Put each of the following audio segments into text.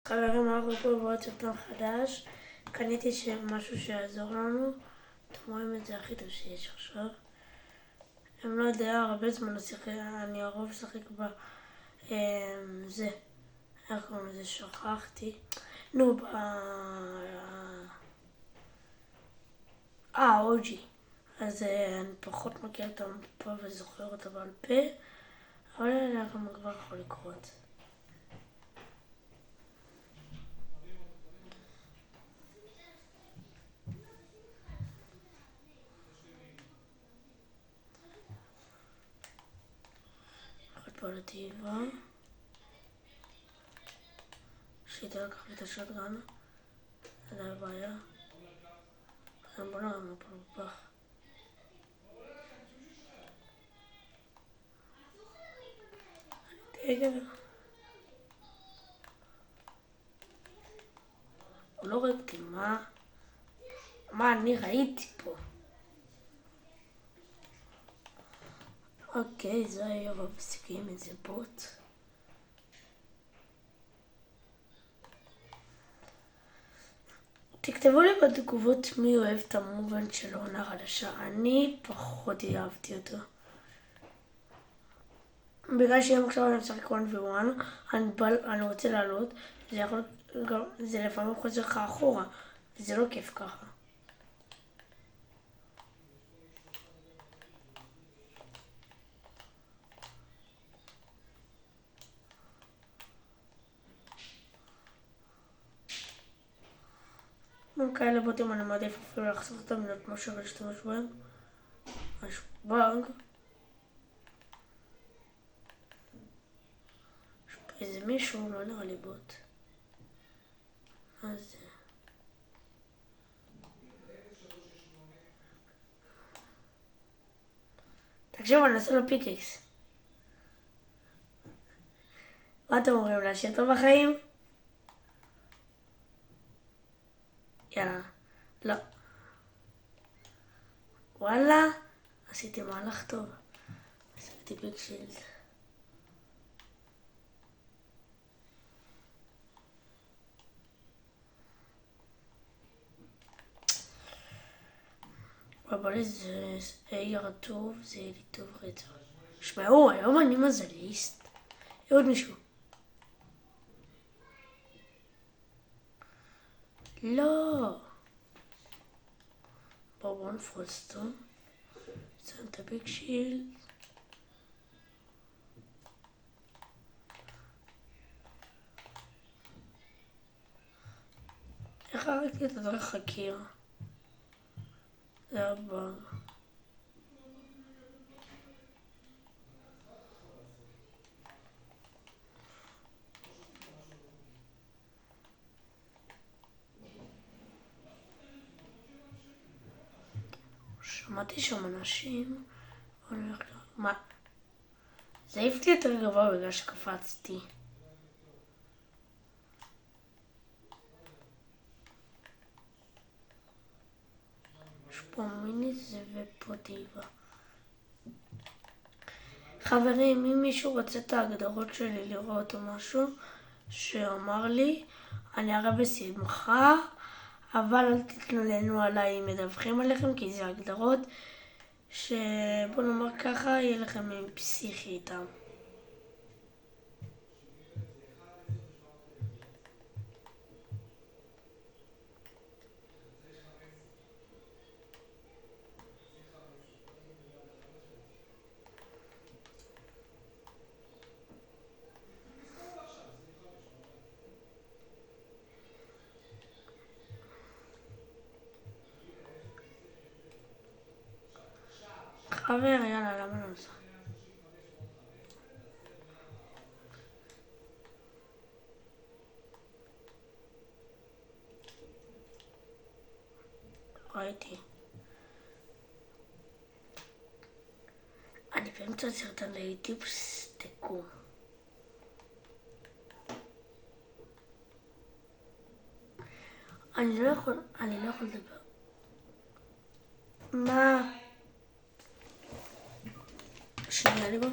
חברים, אנחנו פה בעוד סרטון חדש. קניתי משהו שיעזור לנו. אתם רואים את זה הכי טוב שיש עכשיו. אני לא יודע, הרבה זמן אני הרוב משחק זה. איך קוראים לזה? שכחתי. נו, אוג'י. אז אני פחות מכיר את המפה וזוכר אותה בעל פה. אבל אנחנו כבר יכול לקרות. פה לתיבה. שיטה לקח לי את השוטגן. זה היה בעיה. בוא נראה פה בפח. רגע. הוא לא רואה אותי, מה אני ראיתי פה? אוקיי, זה היה רוב סיכויים, איזה בוט. תכתבו לי בתגובות מי אוהב את המובנט של העונה החדשה. אני פחות אהבתי אותו. בגלל שאם עכשיו אני משחק 1v1, אני רוצה לעלות, זה לפעמים חוזר לך אחורה, וזה לא כיף ככה. כאלה בוטים אני מעדיף אפילו לחסוך אותם להיות כמו שווה להשתמש בהם. יש באג. יש פה איזה מישהו, לא נראה לי בוט. מה זה? תקשיבו, אני אעשה לו פיקקס. מה אתם אומרים? להשאיר אותו בחיים? יאללה. לא. וואלה, עשיתי מהלך טוב. עשיתי ביג שילד. אבל זה יהיה טוב, זה יהיה לי טוב רצח. שמעו, היום אני מזליסט. עוד מישהו. לא. בואו נפרוץ אותו. שם את הביג שילד. איך הרגתי את הדרך חקיר? זה הבא. שמעתי שם אנשים. מה? זה העיף לי יותר גבוה בגלל שקפצתי. יש פה מיני זה ופה דיבה. חברים, אם מישהו רוצה את ההגדרות שלי לראות או משהו שאמר לי, אני אראה בשמחה, אבל אל תתלוננו עליי אם מדווחים עליכם, כי זה הגדרות שבוא נאמר ככה, יהיה לכם עם פסיכי איתם. חבר, יאללה, למה לא נוסע? ראיתי. אני באמצע סרטון ליוטיוב, שתקו. אני לא יכול לדבר. מה? שנייה לי בו.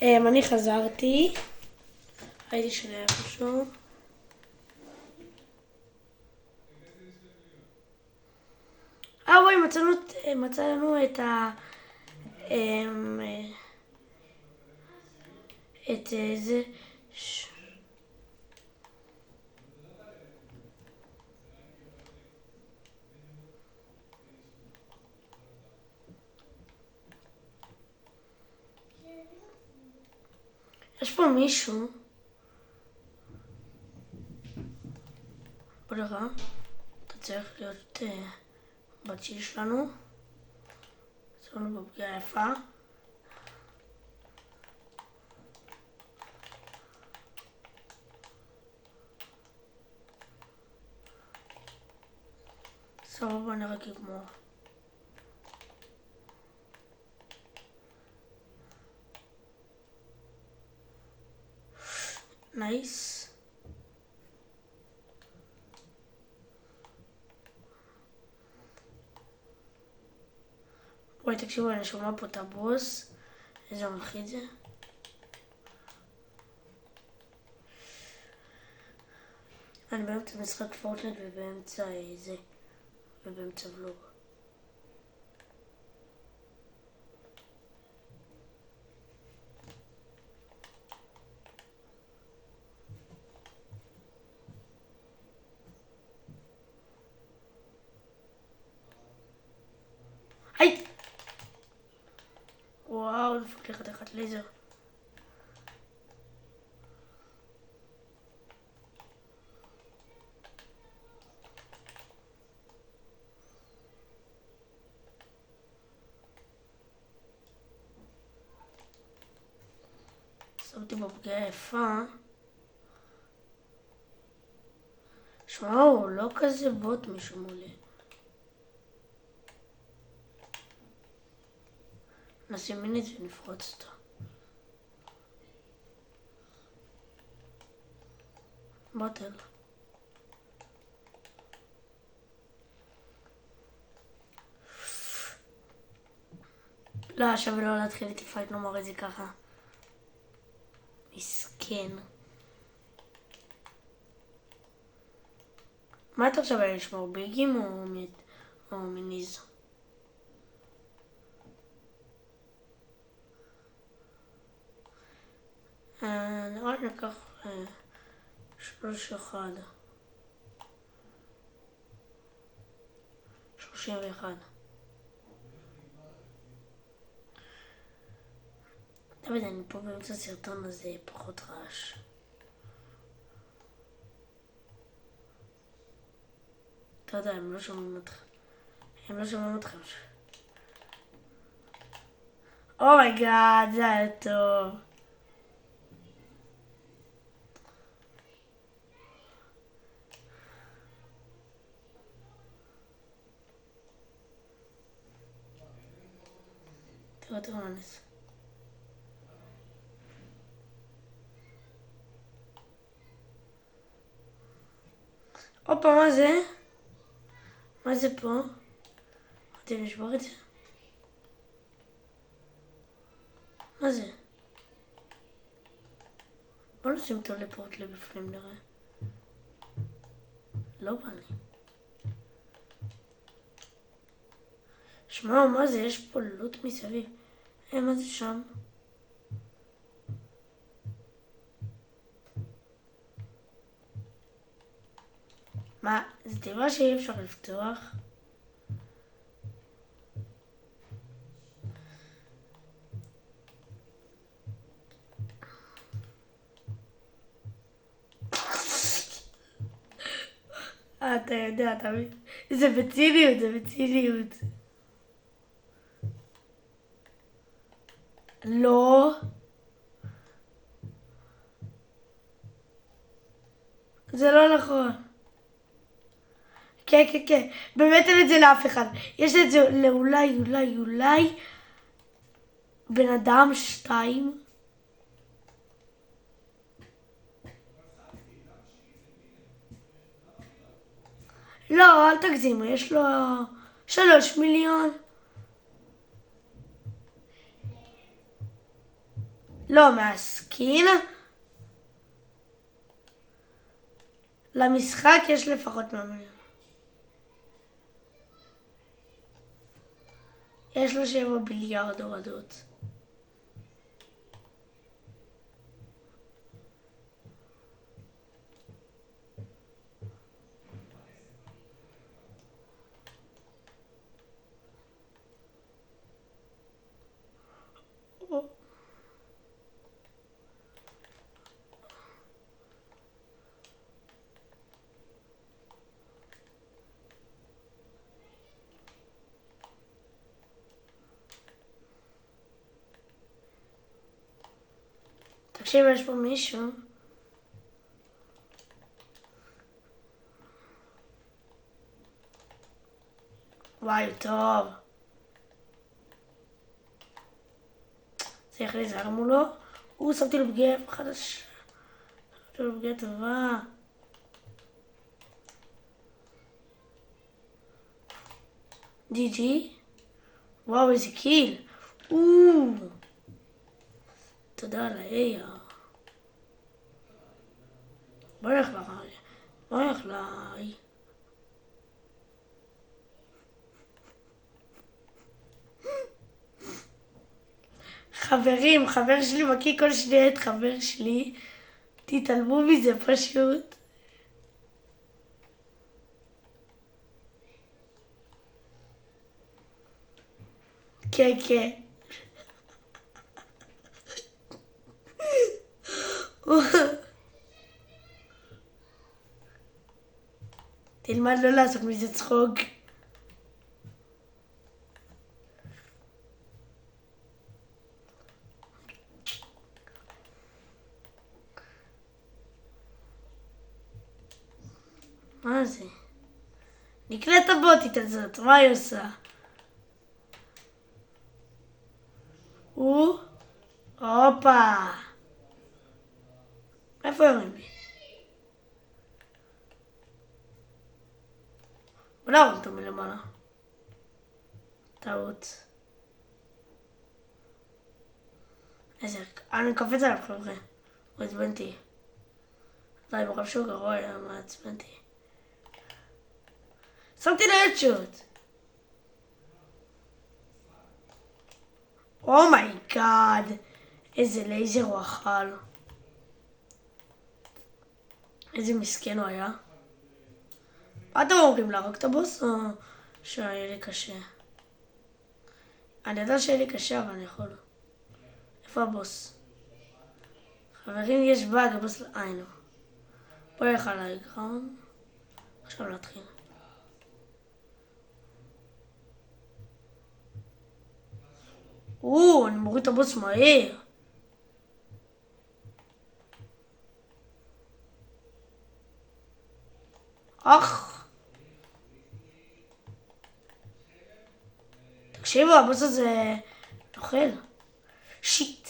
אני חזרתי. הייתי שלי איפשהו. וואי, מצאנו את זה. יש פה מישהו. בוא נראה. אתה צריך להיות בצ'יל שלנו. שמנו בפגיעה יפה. סבבה, אני רק אגמור. נייס. וואי, תקשיבו, אני שומע פה את הבוס. איזה מלחיץ זה. אני באמצע משחק פורטנייט ובאמצע זה. ובאמצע ולוג. היי! וואו, דפק לי חתיכת לייזר. שמתי בפגיעה יפה. שמעו, לא כזה בוט מישהו מולי. נשים מינית ונפרוץ אותה. בוטל. לא, שווה לא להתחיל איתי פייט, נאמר את זה ככה. מסכן. מה אתה חושב על לשמור, ביגים או מיניז? נראה לי ניקח 3-1. 31. דוד, אני פה באמצע סרטון, אז זה פחות רעש. אתה יודע, הם לא שומעים אותך. הם לא שומעים אתכם. אומייגאד, זה היה טוב. תראו מה נעשה. הופה, מה זה? מה זה פה? אתם נשבור את זה? מה זה? בוא נשים טלפורט לבפנים נראה. לא בא לי. שמעו, מה זה? יש פה לוט מסביב. מה זה שם? מה? זה טבעה שאי אפשר לפתוח? אתה יודע, אתה מבין? זה בציניות, זה בציניות. לא. זה לא נכון. כן, כן, כן. באמת אין את זה לאף אחד. יש את זה לאולי בן אדם 2. לא, אל תגזימו, יש לו 3 מיליון. לא, מהסקין. למשחק יש לפחות 100 מיליון. יש לו 7 ביליארד הורדות. תקשיב, יש פה מישהו. וואי, טוב. צריך להיזהר מולו. שמתי לו פגיעה חדשה. שמתי לו פגיעה טובה. GG. וואו, איזה קיל. תודה על ה-AR. בוא נלך להי. בוא נלך להי. חברים, חבר שלי מקיא כל שנייה את חבר שלי. תתעלמו מזה פשוט. כן, כן. תלמד לא לעשות מזה צחוק. מה זה? נקלט הבוטית הזאת, מה היא עושה? הופה. איפה יורים לי? בוא נערום אותו מלמעלה. טעות. איזה... אני קופץ עליו חבר'ה. הוא עצבנתי. די, ברב שהוא גרוע היה מעצבנתי. שמתי לו הדשוט. אומייגאד. איזה לייזר הוא אכל. איזה מסכן הוא היה. מה אתם אומרים, להרוג את הבוס או שהיה לי קשה? אני יודע שהיה לי קשה אבל אני יכול. איפה הבוס? חברים, יש באג, הבוס... נו. בוא נלך על האגרון. עכשיו נתחיל. אני מוריד את הבוס מהר. תקשיבו, הבוס הזה נוכל. שיט.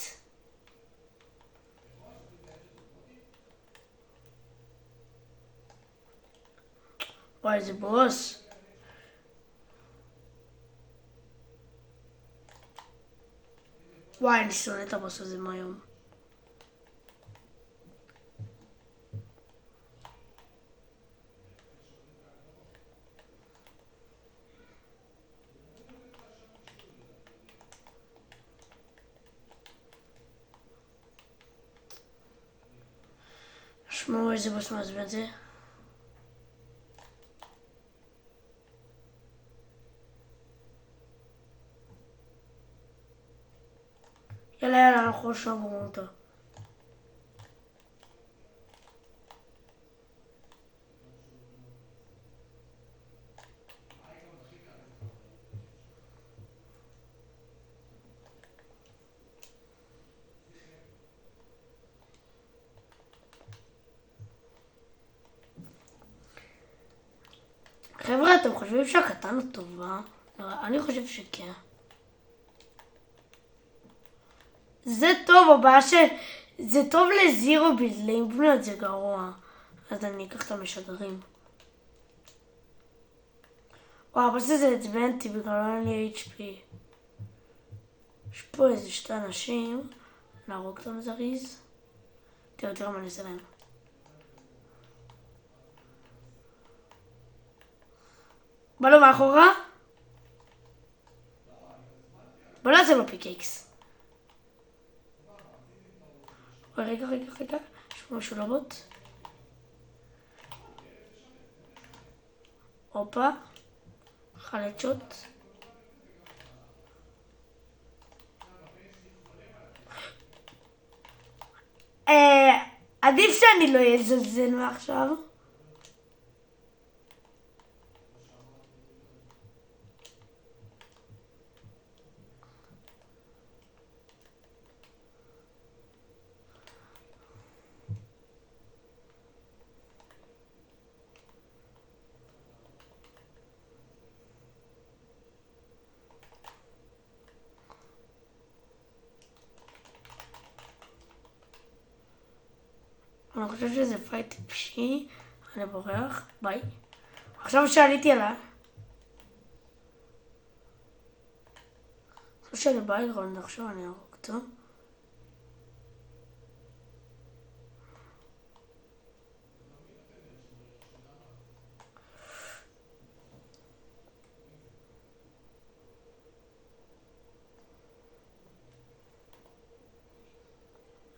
וואי, איזה בוס. וואי, אני שונא את הבוס הזה מהיום. שמעו איזה בוס מעצבן זה. יאללה, אנחנו עכשיו רואים אותו. חבר'ה, אתם חושבים שהקטן הוא טובה? אני חושב שכן. זה טוב, הבעיה זה טוב לזירו בילד, לאימפניות זה גרוע. אז אני אקח את המשדרים. וואו, אבל זה עצבנתי, בגלל אין לי HP. יש פה איזה 2 אנשים. נהרוג אותם זריז. תראה מה אני אעשה להם. בא לו מאחורה? בוא נעשה לו פיקקס. רגע. יש פה משהו לבוט. הופה. חלט שוט. עדיף שאני לא אזלזל מעכשיו. אני חושב שזה פייט טיפשי. אני בורח. ביי. עכשיו שעליתי עליי. עכשיו שאני באיירון, עכשיו אני ארוג אותו.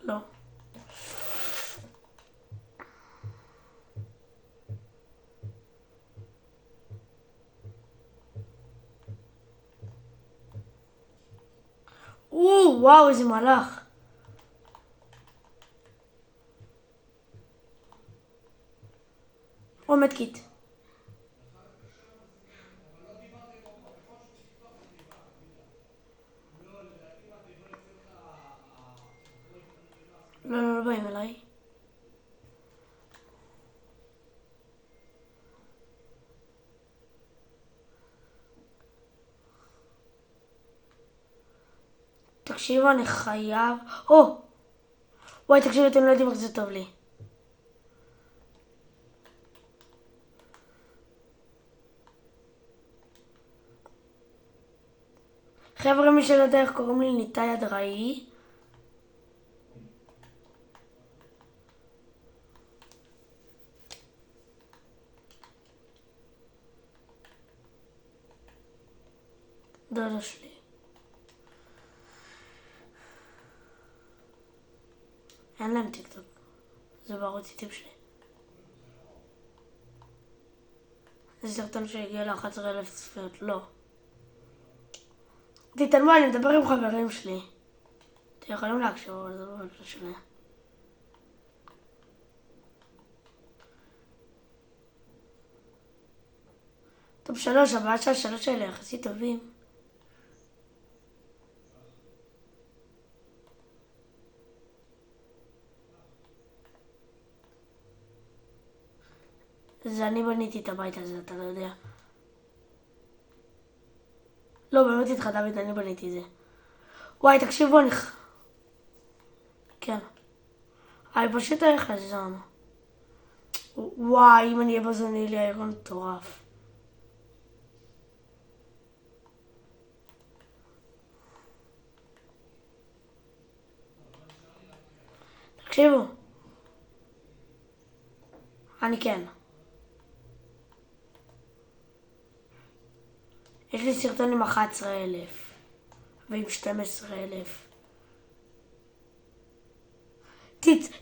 לא. וואו, איזה מלאך. עומד קיט. לא באים אליי. תקשיבו, אני חייב... וואי, תקשיבו, אתם לא יודעים איך זה טוב לי. חבר'ה, מי שלא יודע איך קוראים לי, ניתאי אדראי. דודה שלי. אין להם טיקטוק. זה בערוץ יוטיוב שלי. זה סרטון שהגיע ל-11,000 צפיות. לא. תתעלמו, אני מדבר עם חברים שלי. אתם יכולים להקשיב, אבל זה לא משנה. טוב, 3, הבעיה שה3 האלה יחסית טובים. זה אני בניתי את הבית הזה, אתה לא יודע. לא, באמת איתך דוד, אני בניתי את זה. וואי, תקשיבו, כן. אני פשוט הולך לזון. וואי, אם אני אהיה בזוני לי איירון מטורף. תקשיבו. אני כן. יש לי סרטון עם 11,000. ועם 12,000.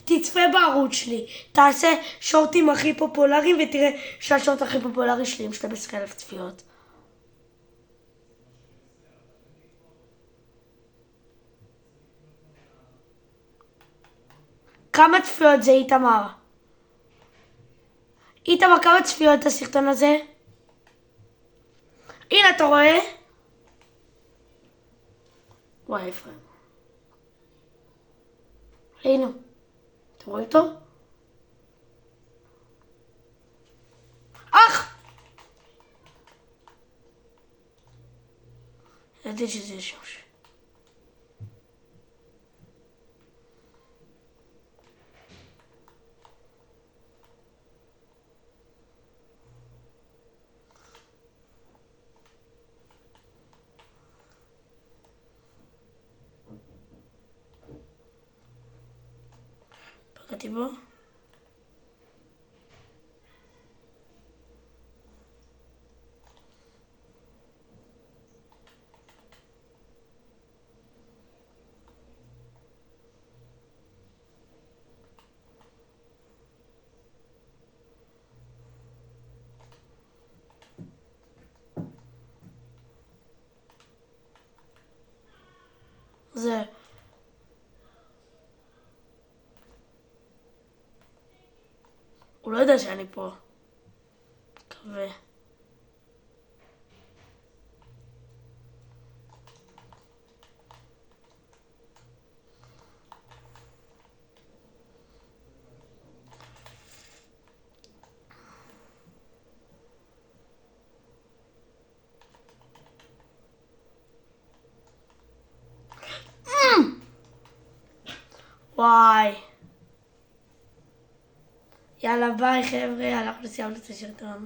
תצפה בערוץ שלי. תעשה שורטים הכי פופולריים ותראה שהשורט הכי פופולרי שלי עם 12,000 צפיות. כמה צפיות זה איתמר? איתמר, כמה צפיות הסרטון הזה? הנה, אתה רואה? וואי, איפה? הנה. אתם רואים אותו? אח! ידעתי שזה שוש. פגעתי בו. זה. הוא לא יודע שאני פה. מקווה. וואי. יאללה ביי חבר'ה, אנחנו סיימנו את הסרטון.